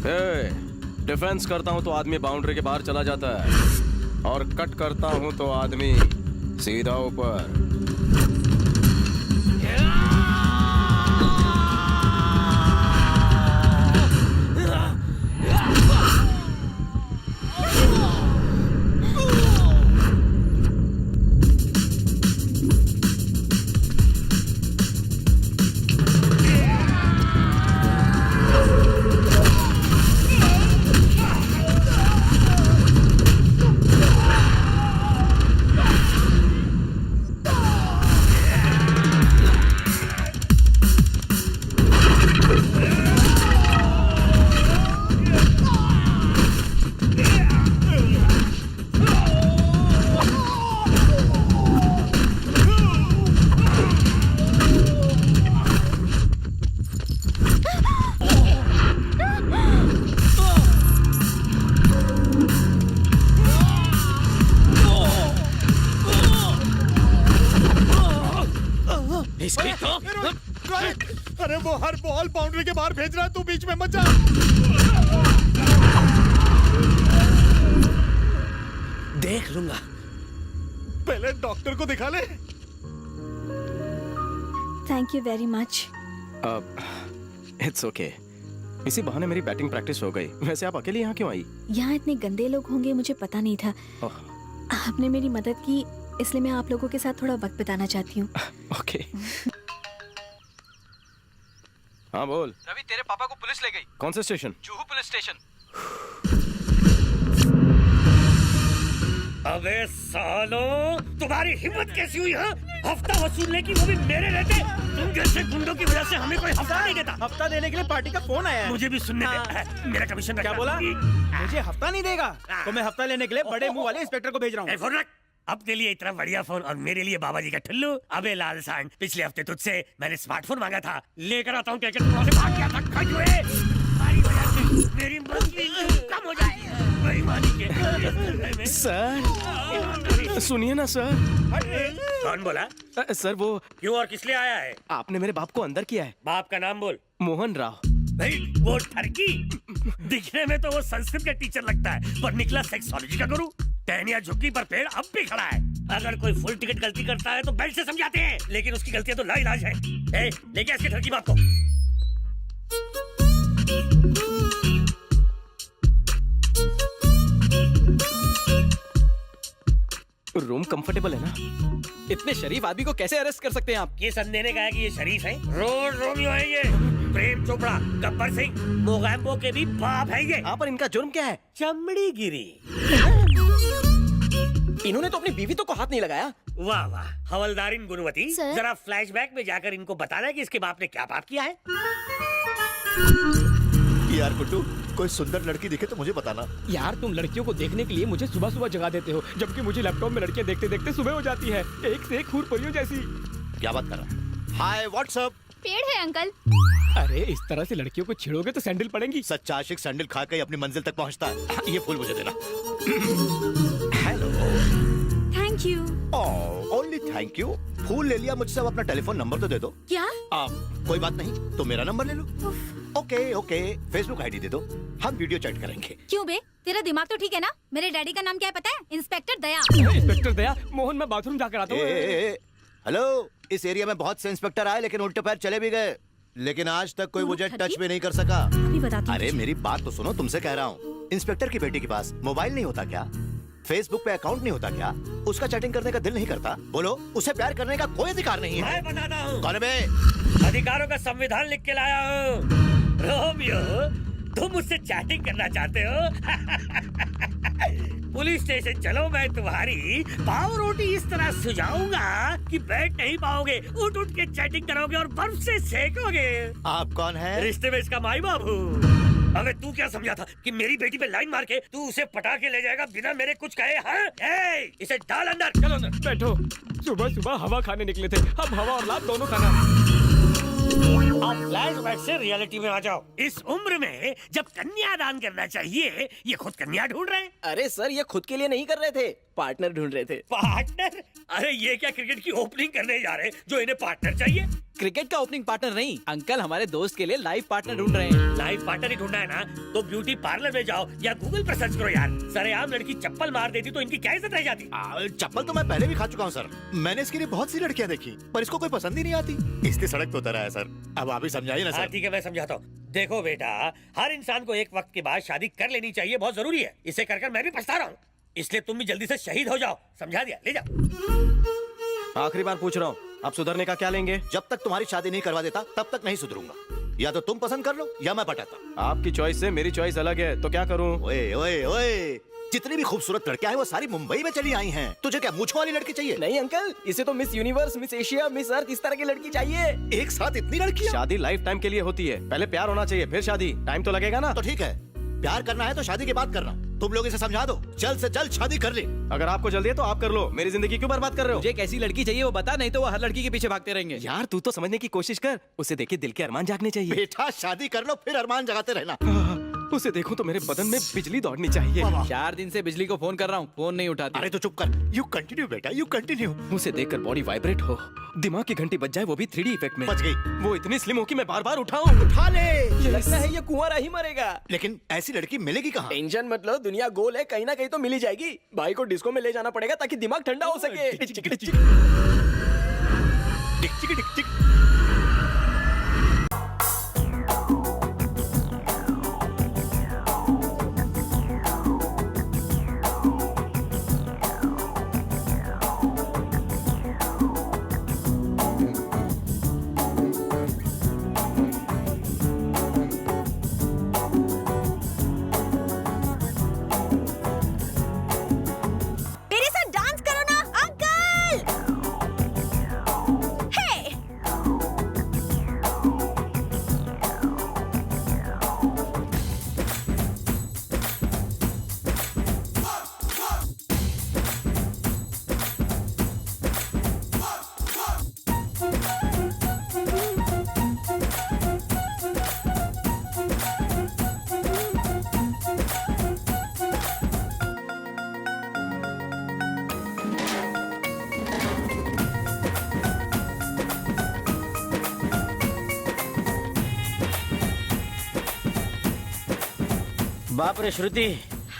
Defence करता हूँ तो आदमी बाउंड्री के बाहर चला जाता है और कट करता हूँ तो आदमी सीधा ऊपर। अरे वो हर बॉल बाउंड्री के बाहर भेज रहा है, तू बीच में मत जा। देख लूंगा, पहले डॉक्टर को दिखा ले। Thank you very much. It's okay. इसी बहाने मेरी बैटिंग प्रैक्टिस हो गई। वैसे आप अकेले यहाँ क्यों आई? यहाँ इतने गंदे लोग होंगे मुझे पता नहीं था। आपने मेरी मदद की, इसलिए मैं आप लोगों के साथ थोड़ा वक्त बिताना चाहती हूँ। ओके। हाँ बोल। रवि, तेरे पापा को पुलिस ले गई। कौन से स्टेशन? Juhu police station. अबे सालों, तुम्हारी हिम्मत कैसी हुई है? हफ्ता वसूलने की, वो भी मेरे रहते। तुम जैसे गुंडों की वजह से हमें कोई हफ्ता नहीं देता। हफ्ता देने के लिए पार्टी का फोन आया है। मुझे भी सुनने दे। मेरा कमीशन क्या बोला? मुझे हफ्ता नहीं देगा तो मैं हफ्ता लेने के लिए बड़े मुंह वाले इंस्पेक्टर को भेज रहा हूँ। अपने लिए इतना बढ़िया फोन और मेरे लिए बाबा जी का ठुल्लू। अबे लाल सांड, पिछले हफ्ते तुझसे मैंने स्मार्टफोन मांगा था, लेकर आता हूँ। क्या तुम वहाँ से भाग गया था? तुम्हारी वजह से मेरी मंथली कम हो जाएगी। बेईमानी के सर सुनिए ना सर। कौन बोला? सर वो क्यों और किस लिए आया है? आपने मेरे बाप को अंदर किया है। बाप का नाम बोल। मोहन राव। भाई वो ठरकी, दिखने में तो वो संस्कृत का टीचर लगता है, पर निकला सेक्सोलॉजी का गुरु। टहनिया झुग्गी पर पेड़ अब भी खड़ा है। अगर कोई फुल टिकट गलती करता है तो बेल्ट से समझाते हैं, लेकिन उसकी गलतियां तो लाइलाज है। लेके इसके ठरकी बाप को। रूम कंफर्टेबल है ना? इतने शरीफ आदमी को कैसे अरेस्ट कर सकते हैं आप? ये संदेह ने कहा कि ये शरीफ है। रोमियो है ये, प्रेम चोपड़ा, गब्बर सिंह, मोगैम्बो के भी बाप है ये। हाँ, पर इनका जुर्म क्या है? चमड़ी गिरी। इन्होंने तो अपनी बीवी तो को हाथ नहीं लगाया। वाह वाह, हवलदारिन गुणवती, सर? जरा फ्लैशबैक में जाकर इनको बताना है कि इसके बाप ने क्या पाप किया है। यार गुड्डू, कोई सुंदर लड़की दिखे तो मुझे बताना। यार तुम लड़कियों को देखने के लिए मुझे सुबह सुबह जगा देते हो, जबकि मुझे लैपटॉप में लड़कियां देखते देखते सुबह हो जाती है। एक से एक हूर परियों जैसी। क्या बात कर रहा है? Hi what's up. पेड़ है अंकल। अरे इस तरह से लड़कियों को छेड़ोगे तो सैंडल पड़ेंगी। सच्चा आशिक सैंडल खा के अपनी मंजिल तक पहुंचता है। ये फूल मुझे देना। Hello. Thank you. Only thank you. फूल ले लिया मुझसे, अब अपना टेलीफोन नंबर तो दे दो। क्या? कोई बात नहीं, तो मेरा नंबर ले लो। ओके ओके, फेसबुक आईडी दे दो, हम वीडियो चैट करेंगे। क्यों बे, तेरा दिमाग तो ठीक है ना? मेरे डैडी का नाम क्या है पता है? इंस्पेक्टर दया। इंस्पेक्टर दया? मोहन मैं बाथरूम जाकर आता हूँ। हेलो, इस एरिया में बहुत से इंस्पेक्टर आए लेकिन उल्टे पैर चले भी गए, लेकिन आज तक कोई मुझे टच भी नहीं कर सका। अभी बताती हूँ। अरे मेरी बात तो सुनो, तुमसे कह रहा हूँ। इंस्पेक्टर की बेटी के पास मोबाइल नहीं होता क्या? फेसबुक पे अकाउंट नहीं होता क्या? उसका चैटिंग करने का दिल नहीं करता? बोलो, उसे प्यार करने का कोई अधिकार नहीं है। मैं बताता हूँ। कौन है बे? अधिकारों का संविधान लिख के लाया हूँ। रोमियो, तुम मुझसे चैटिंग करना चाहते हो? पुलिस स्टेशन चलो, मैं तुम्हारी पाव रोटी इस तरह सुझाऊंगा कि बैठ नहीं पाओगे, उठ उठ के चैटिंग करोगे और बर्फ से सेकोगे। आप कौन है? रिश्ते में इसका माई बाप हूँ। अबे तू क्या समझा था कि मेरी बेटी पे लाइन मार के तू उसे पटा के ले जाएगा बिना मेरे कुछ कहे? हाँ, इसे डाल अंदर। चलो अंदर बैठो। सुबह सुबह हवा खाने निकले थे, अब हवा और लात दोनों खाना। आप फ्लैशबैक से रियलिटी में आ जाओ। इस उम्र में जब कन्यादान करना चाहिए, ये खुद कन्या ढूंढ रहे हैं। अरे सर, ये खुद के लिए नहीं कर रहे थे, पार्टनर ढूंढ रहे थे। पार्टनर? अरे ये क्या क्रिकेट की ओपनिंग करने जा रहे हैं जो इन्हें पार्टनर चाहिए? क्रिकेट का ओपनिंग पार्टनर नहीं, अंकल हमारे दोस्त के लिए लाइफ पार्टनर ढूंढ रहे हैं। लाइफ पार्टनर ही ढूंढना है ना, तो ब्यूटी पार्लर में जाओ या गूगल पर सर्च करो यार। सरेआम लड़की चप्पल मार देती तो इनकी क्या इज्जत रह जाती। चप्पल तो मैं पहले भी खा चुका हूँ सर। मैंने इसके लिए बहुत सी लड़कियाँ देखी, पर इसको कोई पसंद ही नहीं आती, इसलिए सड़क पे उतरा है सर। अब आप ही समझाइए ना हाँ सर। ठीक है, मैं समझाता हूँ। देखो बेटा, हर इंसान को एक वक्त के बाद शादी कर लेनी चाहिए, बहुत जरूरी है। इसे कर कर मैं भी पछता रहा हूँ, इसलिए तुम भी जल्दी से शहीद हो जाओ। समझा दिया, ले जाओ। आखिरी बार पूछ रहा हूँ, आप सुधरने का क्या लेंगे? जब तक तुम्हारी शादी नहीं करवा देता तब तक नहीं सुधरूंगा। या तो तुम पसंद कर लो या मैं पटाता। आपकी चॉइस से मेरी चॉइस अलग है, तो क्या करूँ? ओए ओए ओए, जितनी भी खूबसूरत लड़कियां हैं वो सारी मुंबई में चली आई हैं। तुझे क्या मूंछ वाली लड़की चाहिए? नहीं अंकल, इसे तो Miss Universe, Miss Asia, Miss Earth इस तरह की लड़की चाहिए। एक साथ इतनी लड़कियां? शादी लाइफ टाइम के लिए होती है, पहले प्यार होना चाहिए फिर शादी। टाइम तो लगेगा ना। तो ठीक है, प्यार करना है तो शादी के बाद करना। तुम लोग इसे समझा दो, जल्द से जल्द शादी कर ले। अगर आपको जल्दी है तो आप कर लो, मेरी जिंदगी क्यों बर्बाद कर रहे हो? मुझे कैसी लड़की चाहिए वो बता, नहीं तो वो हर लड़की के पीछे भागते रहेंगे। यार तू तो समझने की कोशिश कर, उसे देखे दिल के अरमान जागने चाहिए। बेटा शादी कर लो फिर अरमान जगाते रहना। उसे देखो तो मेरे बदन में बिजली दौड़नी चाहिए। 4 दिन से बिजली को फोन कर रहा हूँ, फोन नहीं उठाती। अरे तो चुप कर। यू कंटिन्यू बेटा, यू कंटिन्यू। उसे देखकर बॉडी वाइब्रेट हो, दिमाग की घंटी बज जाए, वो भी 3D इफेक्ट में। बच गई। वो इतनी स्लिम हो कि मैं बार बार उठाऊं। उठा ले। ये लगता है ये कुंवारा ही मरेगा। लेकिन ऐसी लड़की मिलेगी कहाँ? टेंशन मत लो, दुनिया गोल है, कहीं ना कहीं तो मिल ही जाएगी। भाई को डिस्को में ले जाना पड़ेगा ताकि दिमाग ठंडा हो सके। डिक चिक डिक चिक। मेरे साथ डांस करो ना अंकल। हे बाप रे श्रुति,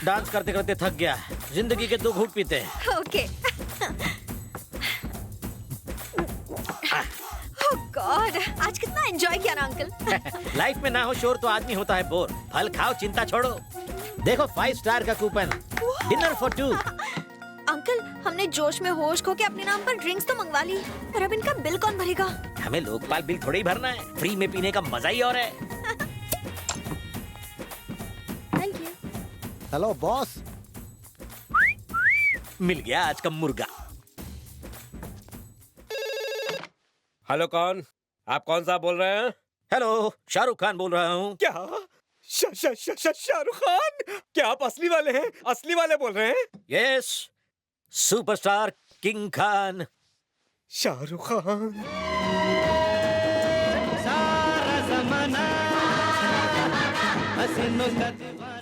डांस करते करते थक गया। जिंदगी के 2 घूंट पीते हैं। ओके। ओह गॉड, आज कितना एंजॉय किया ना अंकल। लाइफ में ना हो शोर तो आदमी होता है बोर। फल खाओ, चिंता छोड़ो। देखो 5 स्टार का कूपन, डिनर फॉर 2। अंकल, हमने जोश में होश खो के अपने नाम पर ड्रिंक्स तो मंगवा ली, पर अब इनका बिल कौन भरेगा? हमें लोकपाल बिल थोड़ी ही भरना है, फ्री में पीने का मजा ही और है। Thank you. Hello boss. मिल गया आज का मुर्गा। हेलो कौन? आप कौन सा बोल रहे हैं? हेलो, शाहरुख खान बोल रहा हूँ। क्या? शाहरुख खान? क्या आप असली वाले हैं? असली वाले बोल रहे हैं? Yes, superstar king Khan. Shahrukh Khan.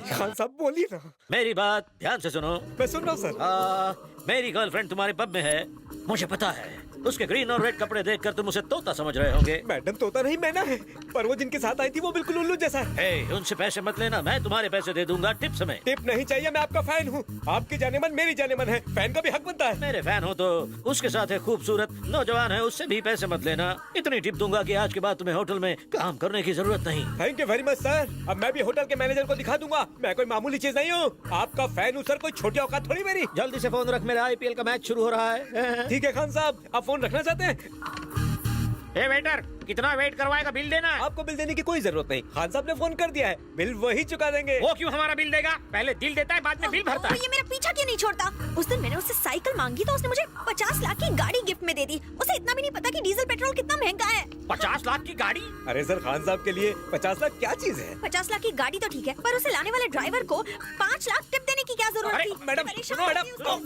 Khan साहब बोलिए ना। मेरी बात ध्यान से सुनो। मैं सुन रहा हूँ सर। मेरी गर्लफ्रेंड तुम्हारे पब में है, मुझे पता है। उसके ग्रीन और रेड कपड़े देखकर तुम उसे तोता समझ रहे होंगे। मैडम तोता नहीं, मैना है। पर वो जिनके साथ आई थी वो बिल्कुल उल्लू जैसा है। हे, उनसे पैसे मत लेना, मैं तुम्हारे पैसे दे दूंगा टिप्स में। टिप नहीं चाहिए, मैं आपका फैन हूँ। आपकी जाने मन मेरी जाने मन है, फैन का भी हक बनता है। मेरे फैन हो तो उसके साथ एक खूबसूरत नौजवान है, उससे भी पैसे मत लेना। इतनी टिप दूंगा कि आज के बाद तुम्हें होटल में काम करने की जरूरत नहीं। Thank you very much sir. अब मैं भी होटल के मैनेजर को दिखा दूंगा, मैं कोई मामूली चीज नहीं हूँ। आपका फैन हूँ सर, कोई छोटी औकात थोड़ी मेरी। जल्दी से फोन रख, मेरा IPL का मैच शुरू हो रहा है। ठीक है खान साहब, आप फोन रखना चाहते हैं? हे वेटर, कितना वेट करवाएगा? बिल देना। आपको बिल देने की कोई जरूरत नहीं, खान साहब ने फोन कर दिया है, बिल वही चुका देंगे। वो क्यों हमारा बिल देगा? पहले दिल देता है, बाद में बिल भरता है। ये मेरा पीछा क्यों नहीं छोड़ता? उस दिन मैंने उससे साइकिल मांगी तो उसने मुझे 50 लाख की गाड़ी गिफ्ट में दे दी। उसे इतना भी नहीं पता कि डीजल पेट्रोल कितना महंगा है। 50 लाख की गाड़ी? अरे सर, खान साहब के लिए 50 लाख क्या चीज है? 50 लाख की गाड़ी तो ठीक है, पर उसे लाने वाले ड्राइवर को 5 लाख टिप देने की क्या जरूरत अरे, थी? मैडम परेशान मैडम करती हूँ उसको।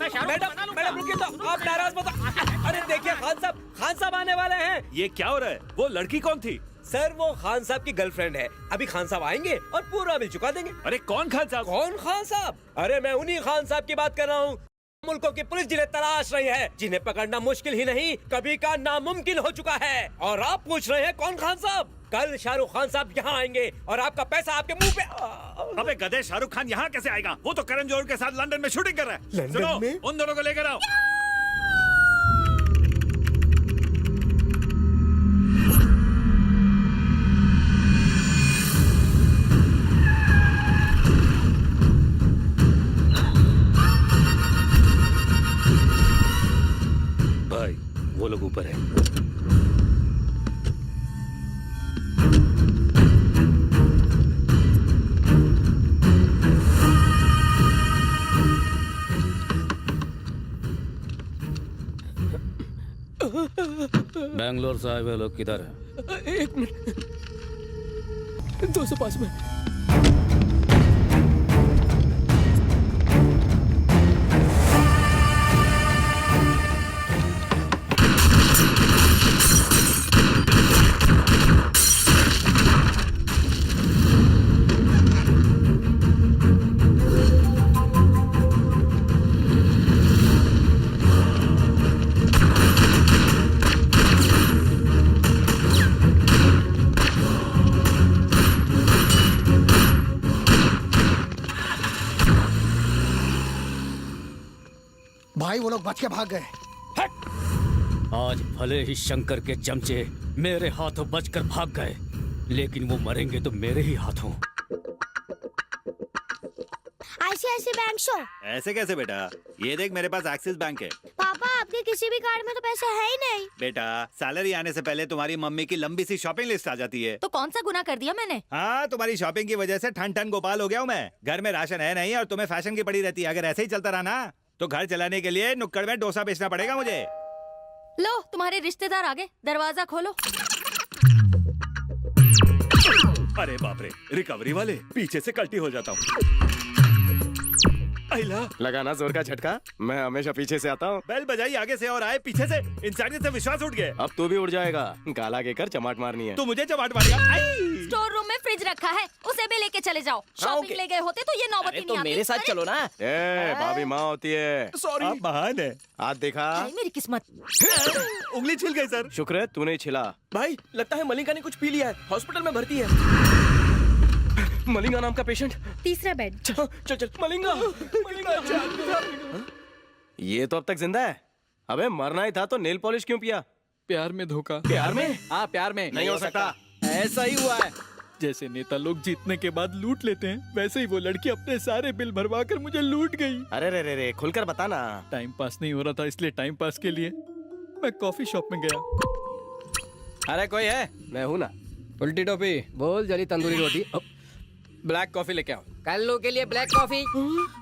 मैडम रुकिए तो, आप नाराज मत हो। अरे देखिए खान साहब आने वाले हैं। ये क्या हो रहा है? वो लड़की कौन थी? सर वो खान साहब की गर्लफ्रेंड है। अभी खान साहब आएंगे और पूरा बिल चुका देंगे। अरे कौन खान साहब? कौन खान साहब? अरे मैं उन्हीं खान साहब की बात कर रहा हूँ मुल्कों की पुलिस जिन्हें तलाश रही है, जिन्हें पकड़ना मुश्किल ही नहीं कभी का नामुमकिन हो चुका है। और आप पूछ रहे हैं कौन खान साहब? कल शाहरुख खान साहब यहाँ आएंगे और आपका पैसा आपके मुंह पे। अबे गधे, शाहरुख खान यहाँ कैसे आएगा? वो तो करण जौहर के साथ लंदन में शूटिंग कर रहा है। लंदन सुनो, में? उन दोनों को लेकर आओ। भाई वो लोग ऊपर है। बैंगलोर से आए हुए लोग किधर है? 1 मिनट, 205 मिनट। भाई वो लोग बच के भाग गए। आज भले ही शंकर के चमचे मेरे हाथों बचकर भाग गए, लेकिन वो मरेंगे तो मेरे ही हाथों। ICICI bank show. ऐसे कैसे बेटा? ये देख मेरे पास एक्सिस बैंक है। पापा आपके किसी भी कार्ड में तो पैसे है ही नहीं। बेटा, सैलरी आने से पहले तुम्हारी मम्मी की लंबी सी शॉपिंग लिस्ट आ जाती है। तो कौन सा गुनाह कर दिया मैंने? हाँ, तुम्हारी शॉपिंग की वजह से ठन ठन गोपाल हो गया हूँ मैं। घर में राशन है नहीं और तुम्हें फैशन की पड़ी रहती है। अगर ऐसे ही चलता रहा ना तो घर चलाने के लिए नुक्कड़ में डोसा बेचना पड़ेगा मुझे। लो तुम्हारे रिश्तेदार आ गए, दरवाजा खोलो। अरे बाप रे, रिकवरी वाले, पीछे से कल्टी हो जाता हूँ। लगाना जोर का झटका। मैं हमेशा पीछे से आता हूँ। बेल बजाई आगे से और आए पीछे से। इंसानियत से विश्वास उठ गया। अब तू भी उड़ जाएगा। गाला के कर चमाट मारनी है। तू मुझे चमाट मारेगा। स्टोर रूम में फ्रिज रखा है, उसे भी लेके चले जाओ। शॉपिंग ले गए होते तो ये नौबत ही तो नहीं आती। मेरे साथ चलो ना। ए, भाभी माँ होती है। सॉरी, आप महान है। आज देखा? हाय मेरी किस्मत। उंगली छिल गई सर। शुक्र है तूने छिला। भाई लगता है मलिंगा ने कुछ पी लिया है, हॉस्पिटल में भर्ती है। मलिंगा नाम का पेशेंट। तीसरा बेड। चल चल चल, मलिंगा, मलिंगा। ये तो अब तक जिंदा है। अबे मरना ही था तो नेल पॉलिश क्यों पिया? प्यार में धोखा। प्यार में? हाँ प्यार में नहीं हो सकता। ऐसा ही हुआ है। जैसे नेता लोग जीतने के बाद लूट लेते हैं, वैसे ही वो लड़की अपने सारे बिल भरवा कर मुझे लूट गई। अरे रे रे रे, खुलकर बता ना। टाइम पास नहीं हो रहा था, इसलिए टाइम पास के लिए मैं कॉफी शॉप में गया। अरे कोई है? मैं हूँ ना। उल्टी टोपी बोल, जली तंदूरी रोटी, ब्लैक कॉफी लेके आओ। कल्लू के लिए ब्लैक कॉफी।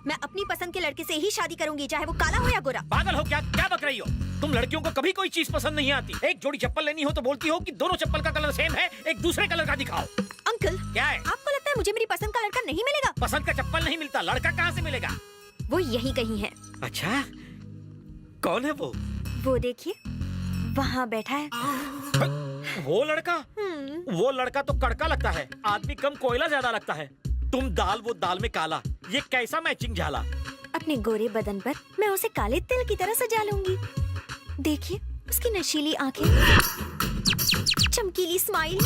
मैं अपनी पसंद के लड़के से ही शादी करूंगी, चाहे वो काला हो या गोरा। पागल हो क्या? क्या बक रही हो तुम? लड़कियों को कभी कोई चीज पसंद नहीं आती। एक जोड़ी चप्पल लेनी हो तो बोलती हो कि दोनों चप्पल का कलर सेम है, एक दूसरे कलर का दिखाओ। अंकल, क्या है? आपको लगता है मुझे मेरी पसंद का लड़का नहीं मिलेगा? पसंद का चप्पल नहीं मिलता, लड़का कहाँ से मिलेगा? वो यही कहीं है। अच्छा, कौन है वो? वो देखिए, वहाँ बैठा है। वो लड़का? वो लड़का तो कड़का लगता है, आदमी कम कोयला ज्यादा लगता है। तुम दाल, वो दाल में काला, ये कैसा मैचिंग झाला? अपने गोरे बदन पर मैं उसे काले तिल की तरह सजा लूंगी। देखिए उसकी नशीली आंखें, चमकीली स्माइल।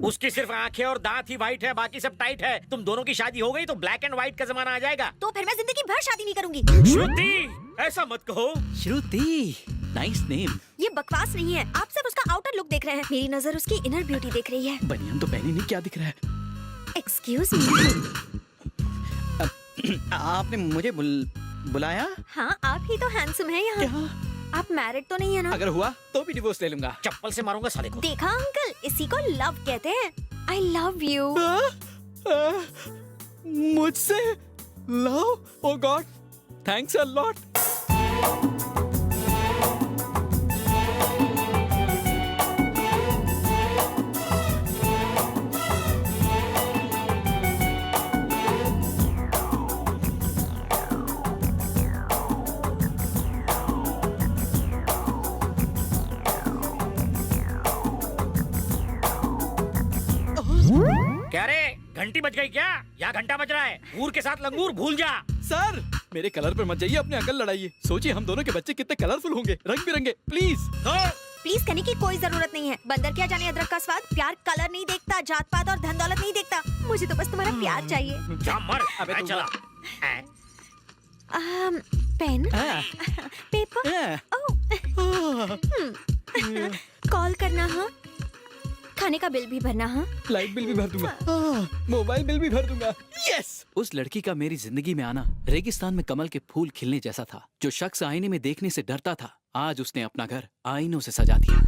उसकी सिर्फ आंखें और दांत ही व्हाइट है, बाकी सब टाइट है। तुम दोनों की शादी हो गई तो ब्लैक एंड व्हाइट का जमाना आ जाएगा। तो फिर मैं जिंदगी भर शादी नहीं करूंगी। श्रुति, ऐसा मत कहो। श्रुति, नाइस नेम। ये बकवास नहीं है, आप सिर्फ उसका आउटर लुक देख रहे हैं। मेरी नजर उसकी इनर ब्यूटी देख रही है। बनियान तो पहनी नहीं, क्या दिख रहा है? Excuse me. आपने मुझे बुलाया? हाँ, आप ही तो हैंडसम है यहाँ। आप मैरिड तो नहीं है ना? अगर हुआ तो भी डिवोर्स ले लूंगा। चप्पल से मारूंगा साले को। देखा अंकल, इसी को लव कहते हैं। I love you. मुझसे love? Oh god, thanks a lot. क्या रे, घंटी बज गई क्या? यहाँ घंटा बज रहा है। हूर के साथ लंगूर भूल जा। सर मेरे कलर पर मत जाइए, अपने अंकल लड़ाइए। सोचिए हम दोनों के बच्चे कितने कलरफुल होंगे, रंग बिरंगे। प्लीज प्लीज कहने की कोई जरूरत नहीं है। बंदर क्या जाने अदरक का स्वाद। प्यार कलर नहीं देखता, जात पात और धन दौलत नहीं देखता। मुझे तो बस तुम्हारा प्यार चाहिए। जा मर। अबे मैं तू चला। पेन, पेपर, कॉल करना, हाँ, खाने का बिल भी भरना, हाँ, लाइट बिल भी भर दूंगा, मोबाइल बिल भी भर दूंगा। यस। उस लड़की का मेरी जिंदगी में आना रेगिस्तान में कमल के फूल खिलने जैसा था। जो शख्स आईने में देखने से डरता था, आज उसने अपना घर आईनों से सजा दिया।